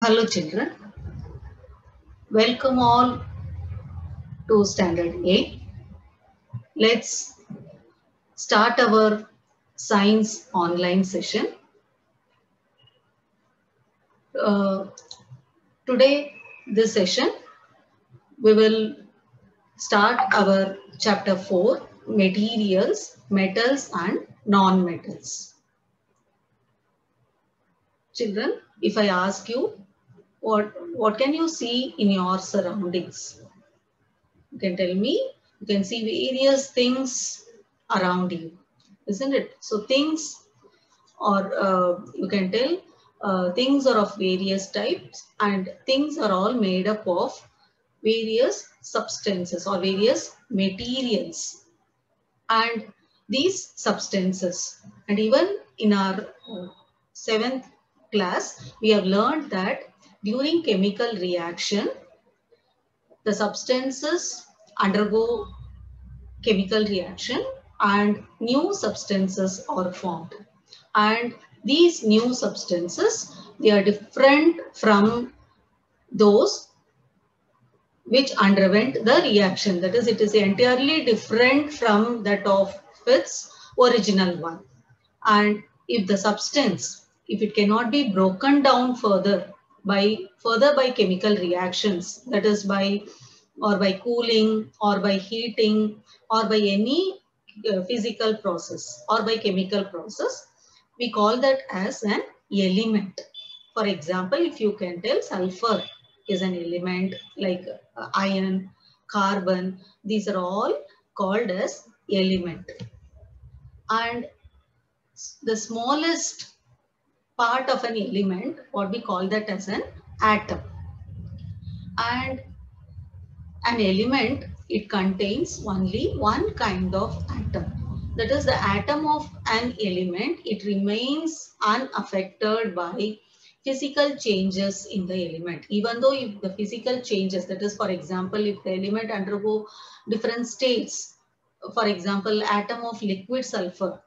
Hello children, welcome all to Standard 8. Let's start our science online session. Uh, Today, this session, we will start our chapter 4, materials, metals and non-metals. Children, if I ask you, what can you see in your surroundings? You can tell me. You can see various things around you, isn't it? So things, or you can tell, things are of various types, and things are all made up of various substances or various materials. And these substances, and even in our seventh class, we have learned that during chemical reaction, the substances undergo chemical reaction and new substances are formed. And these new substances, they are different from those which underwent the reaction. That is, it is entirely different from that of its original one. And if the substance, if it cannot be broken down further by chemical reactions, that is by cooling or by heating or by any physical process or by chemical process, we call that as an element. For example, if you can tell, sulfur is an element, like iron, carbon, these are all called as element. And the smallest part of an element, what we call that as an atom. And an element, it contains only one kind of atom. That is, the atom of an element, it remains unaffected by physical changes in the element. Even though if the physical changes, that is, for example, if the element undergo different states, for example, atom of liquid sulfur,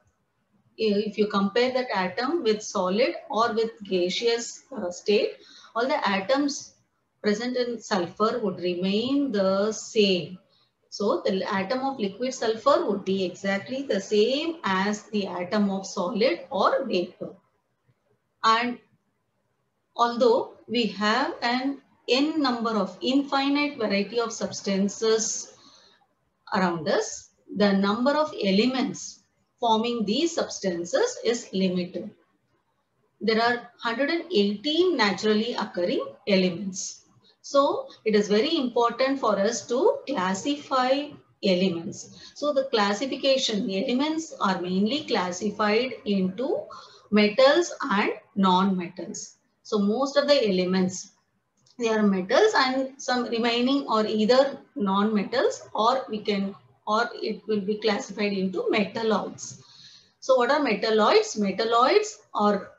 if you compare that atom with solid or with gaseous state, all the atoms present in sulfur would remain the same. So the atom of liquid sulfur would be exactly the same as the atom of solid or vapor. And although we have an n number of infinite variety of substances around us, the number of elements forming these substances is limited. There are 118 naturally occurring elements. So it is very important for us to classify elements. So the classification, the elements are mainly classified into metals and non-metals. So most of the elements, they are metals, and some remaining are either non-metals, or it will be classified into metalloids. So what are metalloids? Metalloids are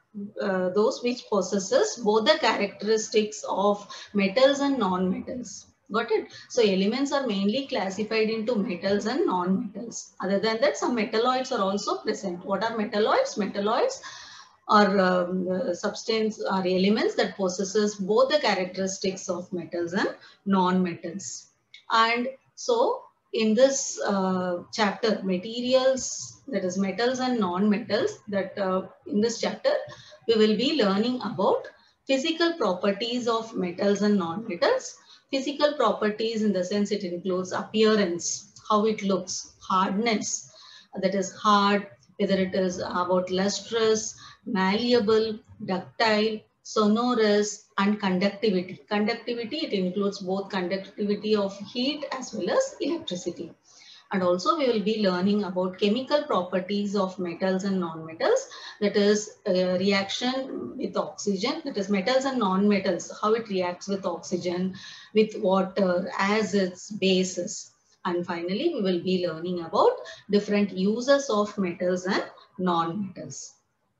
those which possesses both the characteristics of metals and non-metals. Got it? So elements are mainly classified into metals and non-metals. Other than that, some metalloids are also present. What are metalloids? Metalloids are substance or elements that possesses both the characteristics of metals and non-metals. And so in this chapter, materials, that is metals and non-metals, that in this chapter we will be learning about physical properties of metals and non-metals. Physical properties in the sense it includes appearance, how it looks, hardness, that is hard, whether it is about lustrous, malleable, ductile, sonorous, and conductivity. Conductivity, it includes both conductivity of heat as well as electricity. And also we will be learning about chemical properties of metals and non-metals, that is reaction with oxygen, that is metals and non-metals, how it reacts with oxygen, with water, acids, bases. And finally, we will be learning about different uses of metals and non-metals.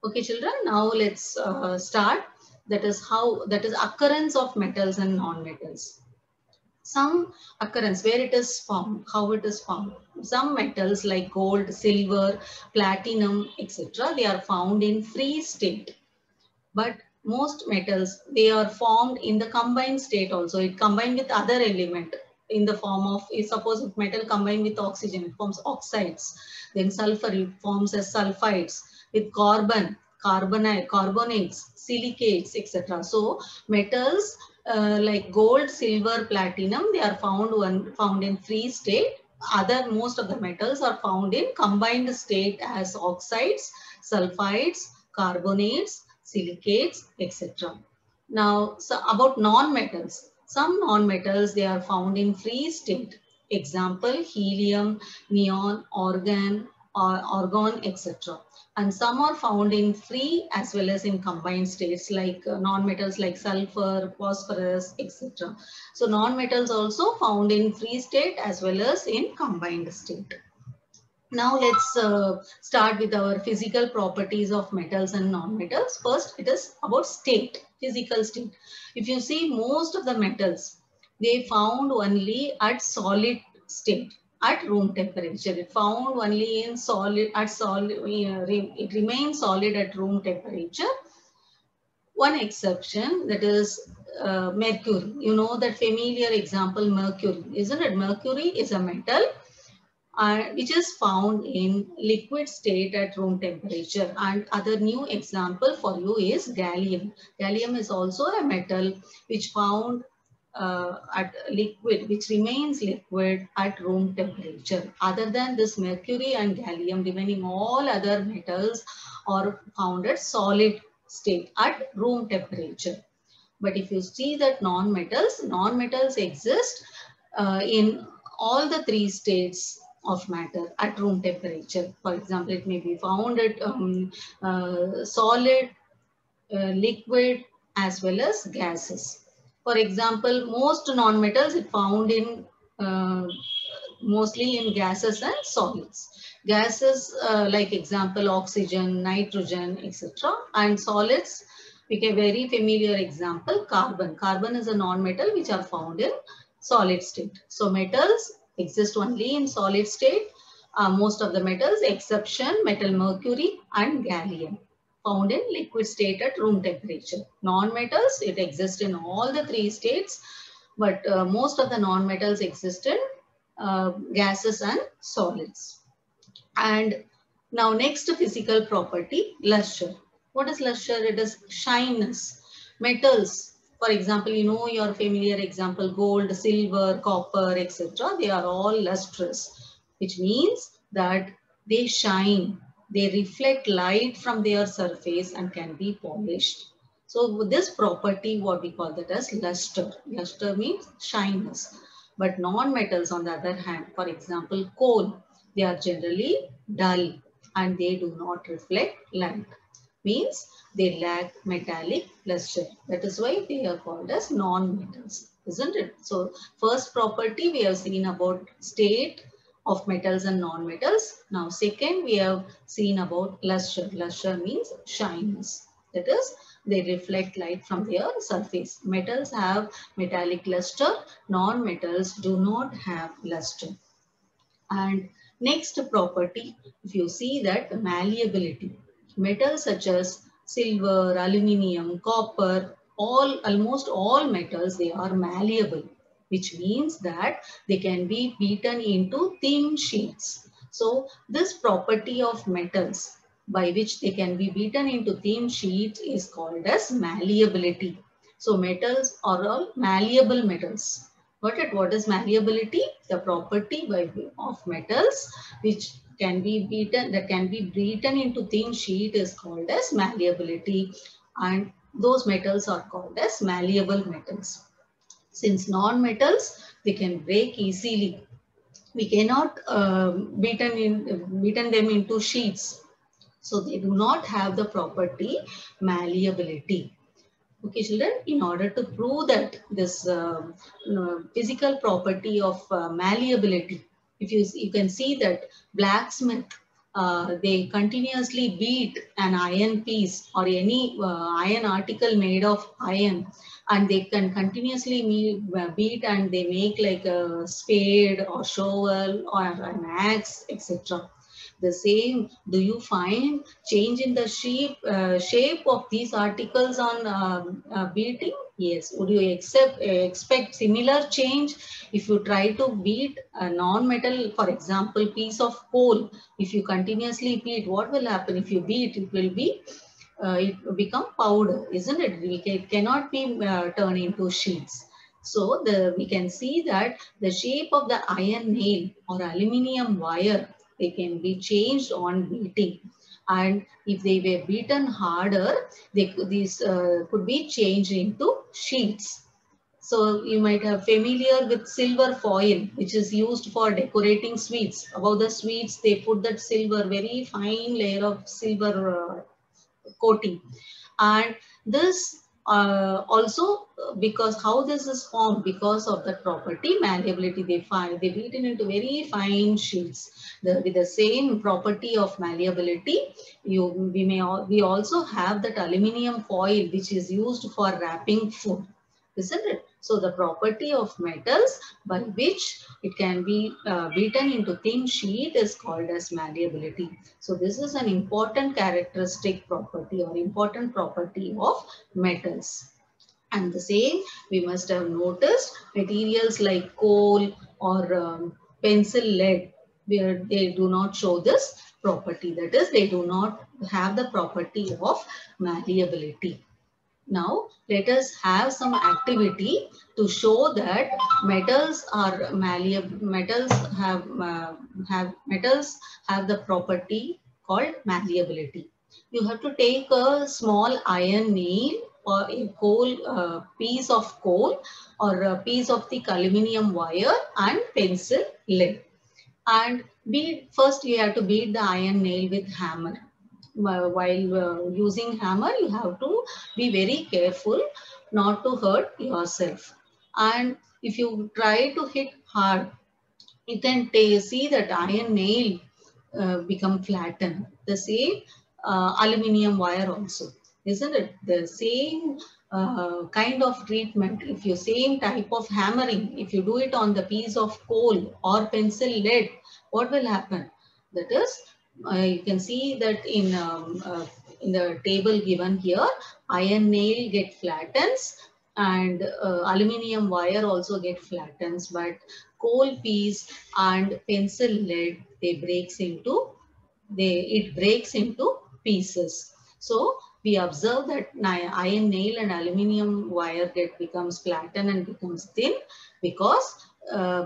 Okay, children, now let's start. That is occurrence of metals and non-metals. Some occurrence, where it is found, how it is found. Some metals like gold, silver, platinum, etc., they are found in free state. But most metals, they are formed in the combined state also. It combined with other element in the form of, suppose if metal combined with oxygen, it forms oxides. Then sulfur, it forms as sulfides. With carbon, carbonates, silicates, etc. So metals like gold, silver, platinum, they are found in free state. Most of the metals are found in combined state as oxides, sulfides, carbonates, silicates, etc. Now, so about non-metals. Some non-metals, they are found in free state. Example, helium, neon, argon, etc. And some are found in free as well as in combined states, like non-metals like sulfur, phosphorus, etc. So non-metals also found in free state as well as in combined state. Now let's start with our physical properties of metals and non-metals. First, it is about state, physical state. If you see most of the metals, they found only at solid state, at room temperature. It found only in solid, it remains solid at room temperature. One exception, that is mercury. You know that familiar example, mercury, isn't it? Mercury is a metal which is found in liquid state at room temperature. And other new example for you is gallium. Gallium is also a metal which found at liquid, which remains liquid at room temperature. Other than this mercury and gallium, remaining all other metals are found at solid state at room temperature. But if you see that non-metals exist in all the three states of matter at room temperature. For example, it may be found at solid, liquid, as well as gases. For example, most non-metals it found in mostly in gases and solids. Gases like example oxygen, nitrogen, etc. And solids, we get very familiar example carbon. Carbon is a non-metal which are found in solid state. So metals exist only in solid state. Most of the metals exception metal mercury and gallium found in liquid state at room temperature. Non-metals, it exists in all the three states, but most of the non-metals exist in gases and solids. And now next physical property, luster. What is luster? It is shyness. Metals, for example, you know your familiar example, gold, silver, copper, etc. They are all lustrous, which means that they shine. They reflect light from their surface and can be polished. So this property, what we call that as luster. Luster means shyness. But non-metals on the other hand, for example, coal, they are generally dull and they do not reflect light. Means they lack metallic luster. That is why they are called as non-metals, isn't it? So first property we have seen about state of metals and non-metals. Now second we have seen about luster. Luster means shyness. That is, they reflect light from their surface. Metals have metallic luster, non-metals do not have luster. And next property, if you see that malleability, metals such as silver, aluminium, copper, almost all metals, they are malleable, which means that they can be beaten into thin sheets. So this property of metals by which they can be beaten into thin sheets is called as malleability. So metals are all malleable metals. What is malleability? The property of metals which can be beaten into thin sheet is called as malleability, and those metals are called as malleable metals. Since non-metals, they can break easily. We cannot beaten them into sheets. So they do not have the property malleability. Okay, children, in order to prove that this physical property of malleability, if you can see that blacksmith, they continuously beat an iron piece or any iron article made of iron, and they can continuously beat and they make like a spade or shovel or an axe, etc. The same, do you find change in the shape of these articles on beating? Yes. Would you expect similar change if you try to beat a non-metal, for example, piece of coal? If you continuously beat, what will happen? If you beat, it will be it become powder, isn't it? It cannot be turned into sheets. So we can see that the shape of the iron nail or aluminium wire, they can be changed on beating. And if they were beaten harder, these could be changed into sheets. So you might have familiar with silver foil, which is used for decorating sweets. Above the sweets, they put that silver, very fine layer of silver coating. And this also, because how this is formed, because of the property malleability, they beat it into very fine sheets. With the same property of malleability, we also have that aluminium foil which is used for wrapping food, isn't it? So the property of metals by which it can be beaten into thin sheet is called as malleability. So this is an important characteristic property or important property of metals. And the same, we must have noticed materials like coal or pencil lead, where they do not show this property. That is, they do not have the property of malleability. Now, let us have some activity to show that metals are malleable. Metals have the property called malleability. You have to take a small iron nail or a piece of coal or a piece of the aluminium wire and pencil lead. And first you have to beat the iron nail with hammer. While using hammer, you have to be very careful not to hurt yourself. And if you try to hit hard, you can see that iron nail become flattened. The same aluminium wire also, isn't it? The same kind of treatment, if you same type of hammering, if you do it on the piece of coal or pencil lead, what will happen? That is, you can see that in the table given here, iron nail get flattens and aluminium wire also get flattens, but coal piece and pencil lead, it breaks into pieces. So we observe that iron nail and aluminium wire becomes flattened and becomes thin because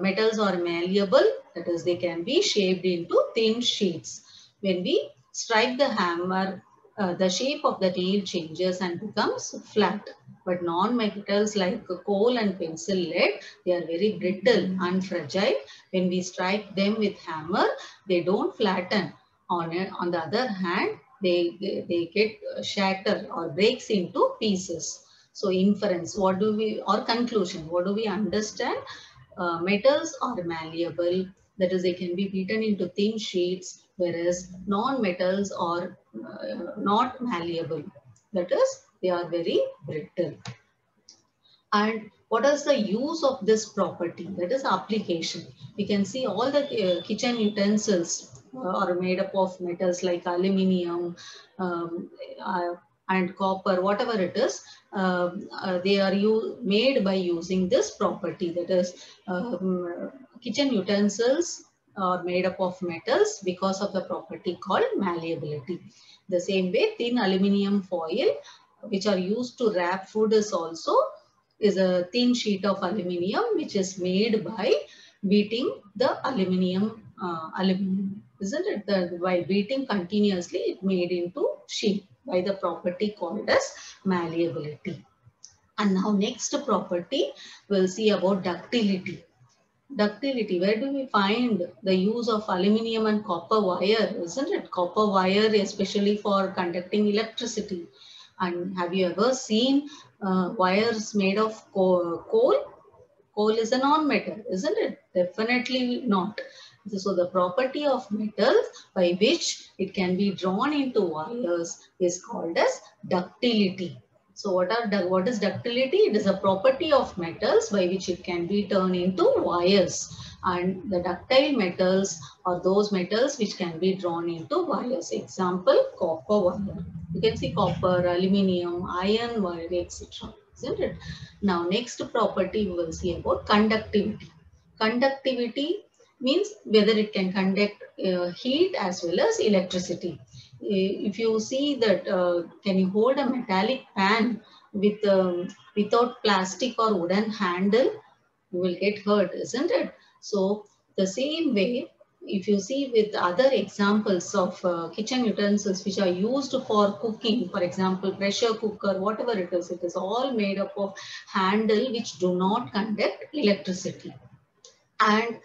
metals are malleable, that is, they can be shaped into thin sheets. When we strike the hammer, the shape of the nail changes and becomes flat. But non-metals like coal and pencil lead, they are very brittle and fragile. When we strike them with hammer, they don't flatten. On the other hand, they get shattered or breaks into pieces. So inference, or conclusion, what do we understand? Metals are malleable, that is, they can be beaten into thin sheets, whereas non-metals are not malleable, that is, they are very brittle. And what is the use of this property? That is application. We can see all the kitchen utensils are made up of metals like aluminium uh, and copper, whatever it is. They are made by using this property. That is, kitchen utensils are made up of metals because of the property called malleability. The same way, thin aluminium foil, which are used to wrap food, is a thin sheet of aluminium which is made by beating the aluminium, isn't it? By beating continuously, it made into sheet by the property called as malleability. And now next property, we'll see about ductility. Ductility, where do we find the use of aluminium and copper wire, isn't it? Copper wire, especially for conducting electricity. And have you ever seen wires made of coal? Coal is a non-metal, isn't it? Definitely not. So the property of metals by which it can be drawn into wires is called as ductility. So what is ductility? It is a property of metals by which it can be turned into wires. And the ductile metals are those metals which can be drawn into wires. Example, copper wire. You can see copper, aluminium, iron wire, etc. Isn't it? Now, next property we will see about conductivity. Conductivity means whether it can conduct heat as well as electricity. If you see that, can you hold a metallic pan with without plastic or wooden handle? You will get hurt, isn't it? So the same way, if you see with other examples of kitchen utensils which are used for cooking, for example, pressure cooker, whatever it is all made up of handle which do not conduct electricity. And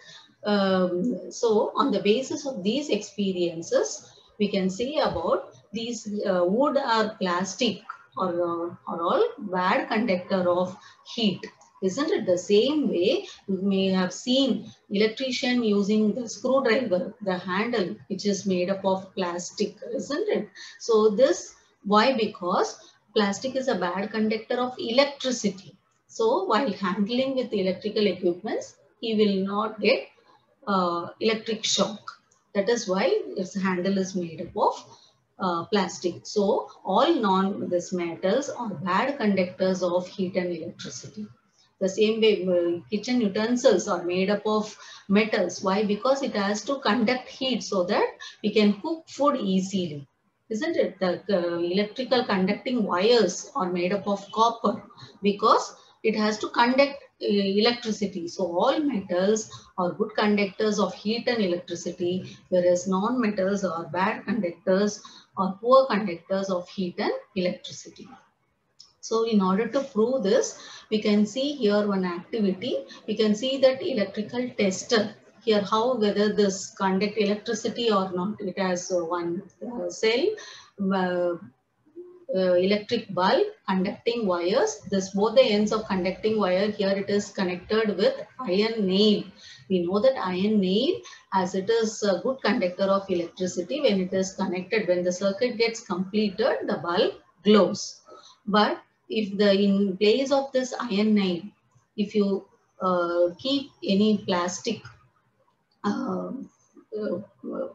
so on the basis of these experiences, we can say about these wood or plastic are all bad conductor of heat. Isn't it the same way you may have seen electrician using the screwdriver, the handle, which is made up of plastic, isn't it? So this, why? Because plastic is a bad conductor of electricity. So while handling with electrical equipments, he will not get electric shock. That is why its handle is made up of plastic. So all these metals are bad conductors of heat and electricity. The same way, kitchen utensils are made up of metals. Why? Because it has to conduct heat so that we can cook food easily. Isn't it? The electrical conducting wires are made up of copper because it has to conduct electricity. So all metals are good conductors of heat and electricity, whereas non-metals are bad conductors or poor conductors of heat and electricity. So in order to prove this, we can see here one activity. We can see that electrical tester. Here how whether this conduct electricity or not. It has one cell, uh, electric bulb, conducting wires. This both the ends of conducting wire. Here it is connected with iron nail. We know that iron nail, as it is a good conductor of electricity, when it is connected, when the circuit gets completed, the bulb glows. But if the in place of this iron nail, if you keep any uh,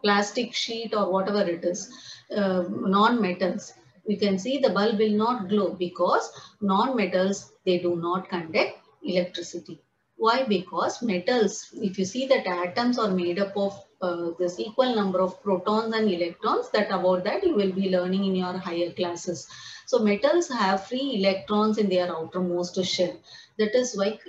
plastic sheet or whatever it is, non-metals, we can see the bulb will not glow because non-metals, they do not conduct electricity. Why? Because metals, if you see that atoms are made up of this equal number of protons and electrons, that about that you will be learning in your higher classes. So metals have free electrons in their outermost shell. That is why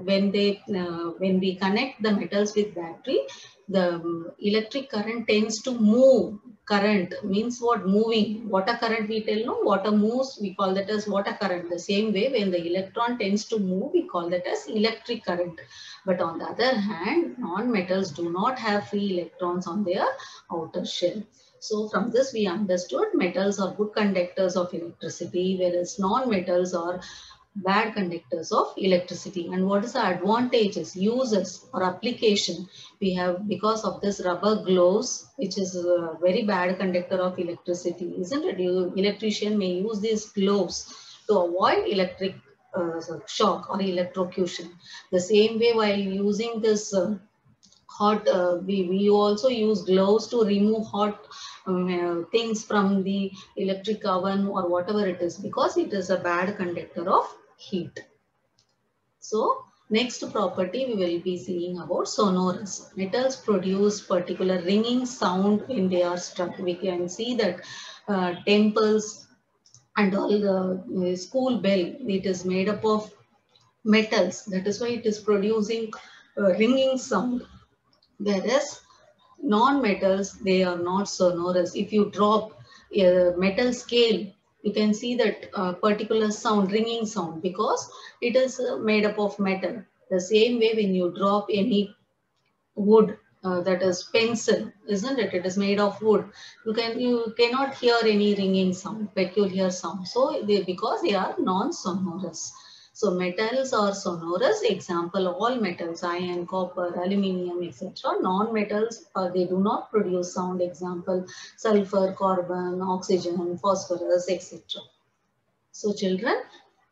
when we connect the metals with battery, the electric current tends to move. Current means what? Moving. Water current, we tell, no, water moves, we call that as water current. The same way, when the electron tends to move, we call that as electric current. But on the other hand, non-metals do not have free electrons on their outer shell. So from this we understood metals are good conductors of electricity, whereas non-metals are bad conductors of electricity. And what is the advantages, uses or application? We have, because of this, rubber gloves, which is a very bad conductor of electricity, isn't it? Electrician may use these gloves to avoid electric shock or electrocution. The same way, while using this hot, we also use gloves to remove hot things from the electric oven or whatever it is, because it is a bad conductor of heat. So next property we will be seeing about sonorous. Metals produce particular ringing sound when they are struck. We can see that temples and all the school bell, it is made up of metals. That is why it is producing ringing sound. Whereas non-metals, they are not sonorous. If you drop a metal scale, you can see that particular sound, ringing sound, because it is made up of metal. The same way when you drop any wood, that is pencil, isn't it? It is made of wood. You cannot hear any ringing sound, peculiar sound. So because they are non-sonorous. So metals are sonorous. Example, all metals, iron, copper, aluminium, etc. Non-metals, they do not produce sound. Example, sulfur, carbon, oxygen, phosphorus, etc. So children,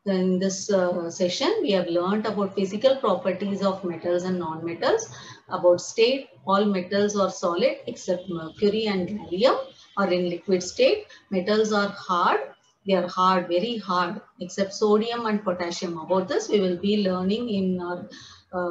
In this session, we have learned about physical properties of metals and non-metals, about state. All metals are solid except mercury and gallium are in liquid state. Metals are hard. They are hard, very hard, except sodium and potassium. About this, we will be learning in our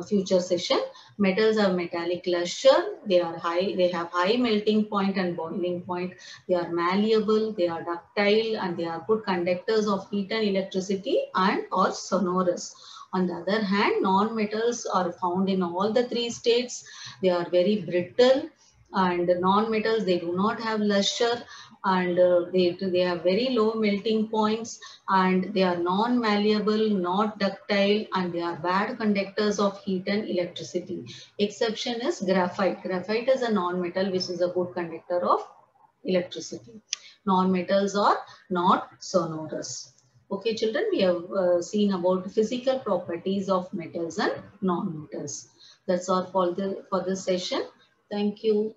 future session. Metals have metallic luster. They are high. They have high melting point and boiling point. They are malleable, they are ductile, and they are good conductors of heat and electricity and or sonorous. On the other hand, non-metals are found in all the three states. They are very brittle, and non-metals, they do not have luster, and they have very low melting points, and they are non-malleable, not ductile, and they are bad conductors of heat and electricity. Exception is graphite. Graphite is a non-metal which is a good conductor of electricity. Non-metals are not sonorous. Okay, children, we have seen about physical properties of metals and non-metals. That's all for this session. Thank you.